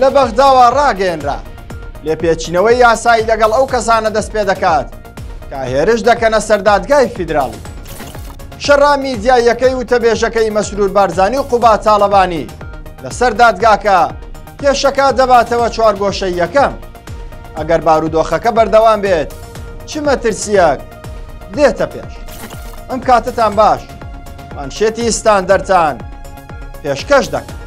لە بەغداوە ڕاگەێنرا لێپێچینەوەی یاسایی لەگەڵ ئەو کەسانە دەست پێ دەکات کە هێرش دەکەنە سەردادگای فیدراڵی. شەڕا میدیایەکەی وتەبێژەکەی مەسرور بارزانی و قوبات تاڵەبانی لەسەر دادگاکە کێشەکە دەباتەوە چوارگۆشەی یەکەم. ئەگەر بارودۆخەکە بەردەوام بێت چ مەترسیەک دێتە پێش. ئەم کاتتان باش، مانشێتی ستاندەرتان پێشکەش دەکەن.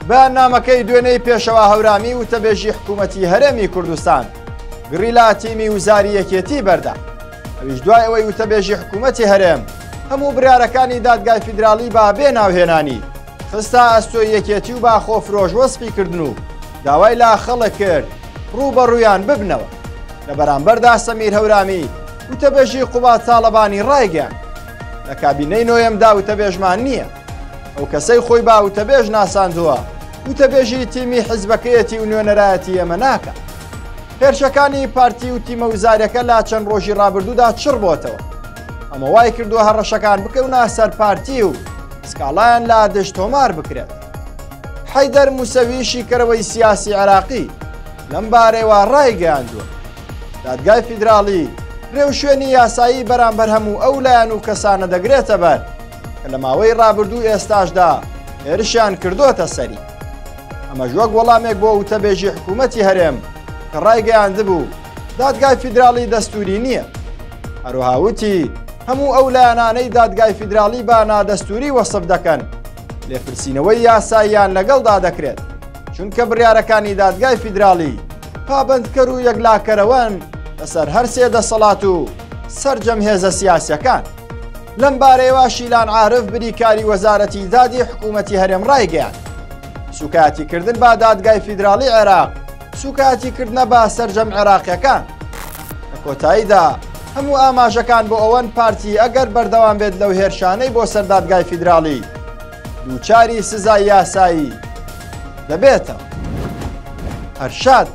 بەیاننامەکەی دوێنەی پێشەوە هەورامی وتەبێژی حکوومەتی هەرێمی کوردستان گڕی لە تیمی وزاری یەکێتی بەردا. ئەویش دوای ئەوەی وتەبێژی حکوومەتی هەرێم هەموو بڕیارەکانی دادگای فیدراڵی با بێ ناوهێنانی خستە ئەستۆی یەکێتی و با خۆفرۆش وەسفی کردن و داوای لا خەڵک کرد ڕوبەڕوویان ببنەوە. لە بەرامبەردا سەمیر هەورامی وتەبێژی قوبات تاڵەبانی ڕایگەیاند لە کابینەی نۆیەمدا وتەبێژمان نییە. ئەو کەسەی خۆی با وتەبێژ ناساندووە وتەبێژی تیمی حیزبەکەیەتی و نوێنەرایەتی ئێمە ناکە. هێرشەکانی پارتی و تیمە وزاریەکە لا چەند ڕۆژی ڕابردوودا چڕ بۆتەوە. ئەمە وای کردووە هەڕەشەکان بکەونە سەر پارتی و سکاڵایان لا دشت تۆمار بکرێت. حەیدەر موسەوی کەرەوەی سیاسی عێراقی لەم بارەیەوە ڕایگەیاندووە دادگای فیدراڵی رێو شوێنی یاسایی بەرامبەر هەموو ئەو لایەن و کەسانە دەگرێتە بەر کە لە ماوەی ڕابردوو ئێستاشدا هێرشیان کردوتە سەری. ئەمەش وەک وەڵامێک بۆ وتەبێژی حکوومەتی هەرێم کە ڕایگەیاندبوو دادگای فیدراڵی دەستوری نییە. هەروەها وتی هەموو ئەو لایەنانەی دادگای فیدراڵی با نادەستوری وەسف دەکەن لێپرسینەوەی یاساییان لەگەڵدا دەکرێت، چونکە بڕیارەکانی دادگای فیدراڵی پابەندکەر و یەکلاکەرەوەن لەسەر هەر سێ دەسەڵات و سەرجەم هێزە سیاسیەکان. لەم بارەیەوە شیلان عارف بریکاری وەزارەتی دادی حکوومەتی هەرێم ڕایگەیاند سوکاتیکردن با دادگای فیدراڵی عێراق سوکاتیکردنە با سەرجەم عێراقیەکان. لە کۆتاییدا هەموو ئاماژەکان بۆ ئەوەن پارتی ئەگەر بەردەوام بێت لەو هێرشانەی بۆ سەر دادگای فیدراڵی دووچاری سزای یاسایی دەبێتەوە. هەرشاد